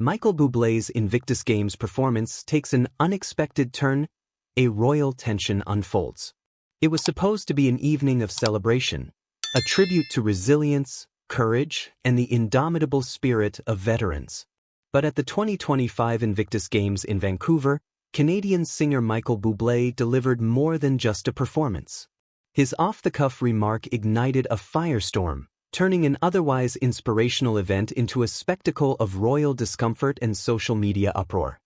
Michael Bublé's Invictus Games performance takes an unexpected turn. A royal tension unfolds. It was supposed to be an evening of celebration, a tribute to resilience, courage, and the indomitable spirit of veterans. But at the 2025 Invictus Games in Vancouver, Canadian singer Michael Bublé delivered more than just a performance. His off-the-cuff remark ignited a firestorm, turning an otherwise inspirational event into a spectacle of royal discomfort and social media uproar.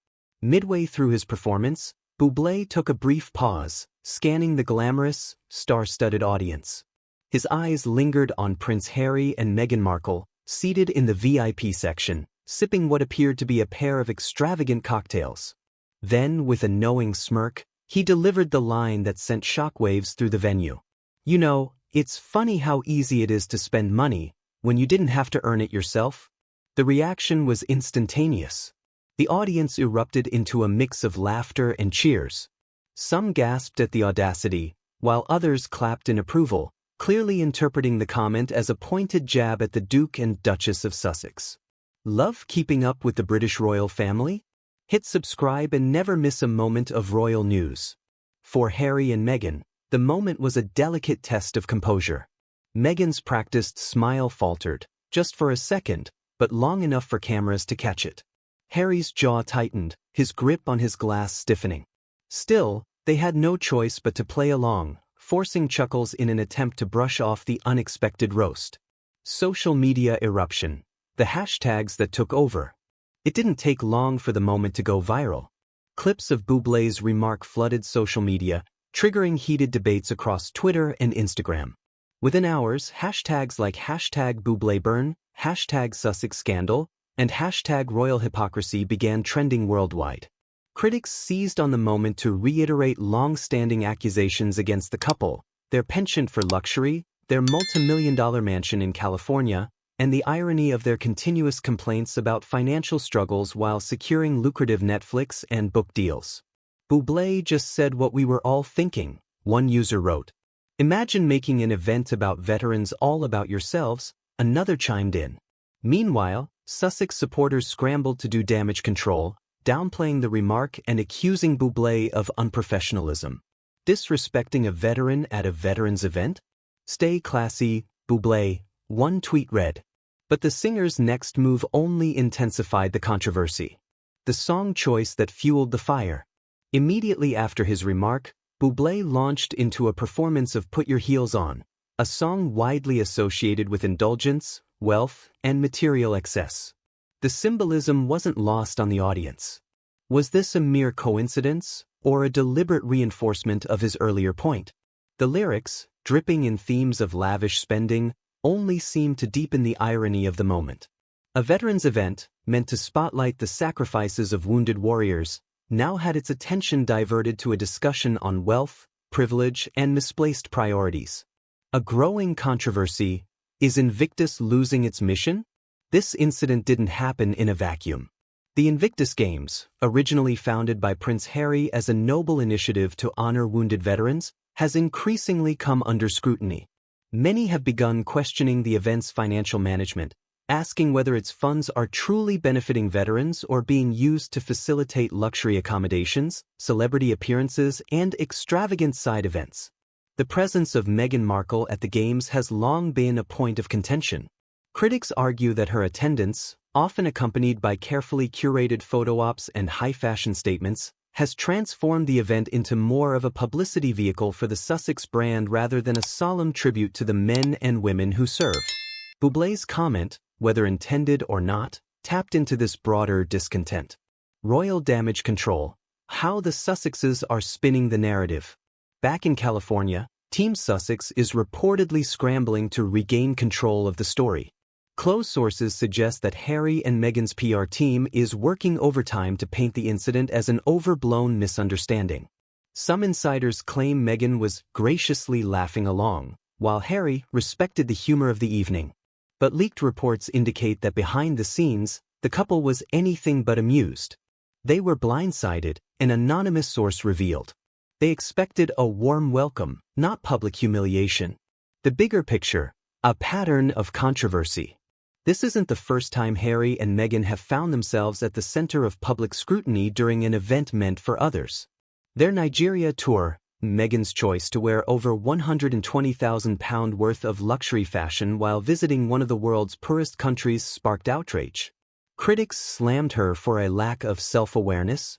Midway through his performance, Bublé took a brief pause, scanning the glamorous, star-studded audience. His eyes lingered on Prince Harry and Meghan Markle, seated in the VIP section, sipping what appeared to be a pair of extravagant cocktails. Then, with a knowing smirk, he delivered the line that sent shockwaves through the venue. "You know, it's funny how easy it is to spend money when you didn't have to earn it yourself." The reaction was instantaneous. The audience erupted into a mix of laughter and cheers. Some gasped at the audacity, while others clapped in approval, clearly interpreting the comment as a pointed jab at the Duke and Duchess of Sussex. Love keeping up with the British royal family? Hit subscribe and never miss a moment of royal news. For Harry and Meghan, the moment was a delicate test of composure. Meghan's practiced smile faltered, just for a second, but long enough for cameras to catch it. Harry's jaw tightened, his grip on his glass stiffening. Still, they had no choice but to play along, forcing chuckles in an attempt to brush off the unexpected roast. Social media eruption. The hashtags that took over. It didn't take long for the moment to go viral. Clips of Bublé's remark flooded social media, triggering heated debates across Twitter and Instagram. Within hours, hashtags like #BubléBurn, #SussexScandal, and #RoyalHypocrisy began trending worldwide. Critics seized on the moment to reiterate long-standing accusations against the couple, their penchant for luxury, their multi-million-dollar mansion in California, and the irony of their continuous complaints about financial struggles while securing lucrative Netflix and book deals. "Bublé just said what we were all thinking," one user wrote. "Imagine making an event about veterans all about yourselves," another chimed in. Meanwhile, Sussex supporters scrambled to do damage control, downplaying the remark and accusing Bublé of unprofessionalism. Disrespecting a veteran at a veterans event? "Stay classy, Bublé," one tweet read. But the singer's next move only intensified the controversy. The song choice that fueled the fire. Immediately after his remark, Bublé launched into a performance of Put Your Heels On, a song widely associated with indulgence, wealth, and material excess. The symbolism wasn't lost on the audience. Was this a mere coincidence, or a deliberate reinforcement of his earlier point? The lyrics, dripping in themes of lavish spending, only seemed to deepen the irony of the moment. A veterans event, meant to spotlight the sacrifices of wounded warriors, now had its attention diverted to a discussion on wealth, privilege, and misplaced priorities. A growing controversy: is Invictus losing its mission? This incident didn't happen in a vacuum. The Invictus Games, originally founded by Prince Harry as a noble initiative to honor wounded veterans, has increasingly come under scrutiny. Many have begun questioning the event's financial management, asking whether its funds are truly benefiting veterans or being used to facilitate luxury accommodations, celebrity appearances, and extravagant side events. The presence of Meghan Markle at the Games has long been a point of contention. Critics argue that her attendance, often accompanied by carefully curated photo ops and high-fashion statements, has transformed the event into more of a publicity vehicle for the Sussex brand rather than a solemn tribute to the men and women who served. Bublé's comment, whether intended or not, tapped into this broader discontent. Royal damage control. How the Sussexes are spinning the narrative. Back in California, Team Sussex is reportedly scrambling to regain control of the story. Close sources suggest that Harry and Meghan's PR team is working overtime to paint the incident as an overblown misunderstanding. Some insiders claim Meghan was graciously laughing along, while Harry respected the humor of the evening. But leaked reports indicate that behind the scenes, the couple was anything but amused. They were blindsided, an anonymous source revealed. They expected a warm welcome, not public humiliation. The bigger picture, a pattern of controversy. This isn't the first time Harry and Meghan have found themselves at the center of public scrutiny during an event meant for others. Their Nigeria tour, Meghan's choice to wear over £120,000 worth of luxury fashion while visiting one of the world's poorest countries, sparked outrage. Critics slammed her for a lack of self-awareness.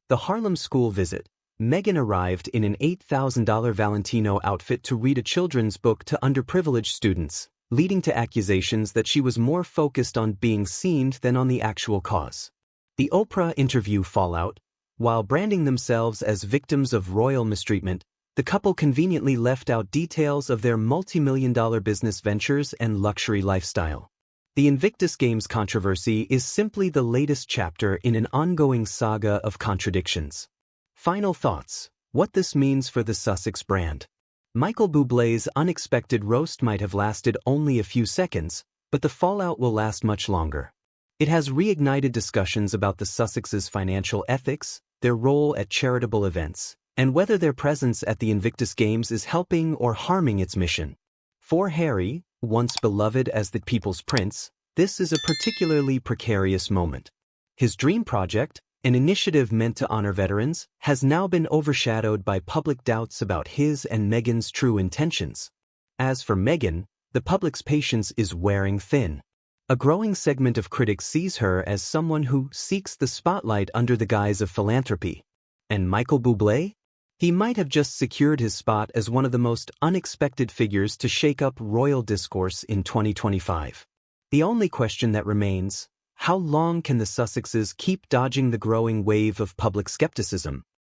The Harlem school visit. Meghan arrived in an $8,000 Valentino outfit to read a children's book to underprivileged students, leading to accusations that she was more focused on being seen than on the actual cause. The Oprah interview fallout. While branding themselves as victims of royal mistreatment, the couple conveniently left out details of their multi-million-dollar business ventures and luxury lifestyle. The Invictus Games controversy is simply the latest chapter in an ongoing saga of contradictions. Final thoughts: what this means for the Sussex brand. Michael Bublé's unexpected roast might have lasted only a few seconds, but the fallout will last much longer. It has reignited discussions about the Sussexes' financial ethics, their role at charitable events, and whether their presence at the Invictus Games is helping or harming its mission. For Harry, once beloved as the People's Prince, this is a particularly precarious moment. His dream project, an initiative meant to honor veterans, has now been overshadowed by public doubts about his and Meghan's true intentions. As for Meghan, the public's patience is wearing thin. A growing segment of critics sees her as someone who seeks the spotlight under the guise of philanthropy. And Michael Bublé? He might have just secured his spot as one of the most unexpected figures to shake up royal discourse in 2025. The only question that remains: how long can the Sussexes keep dodging the growing wave of public skepticism?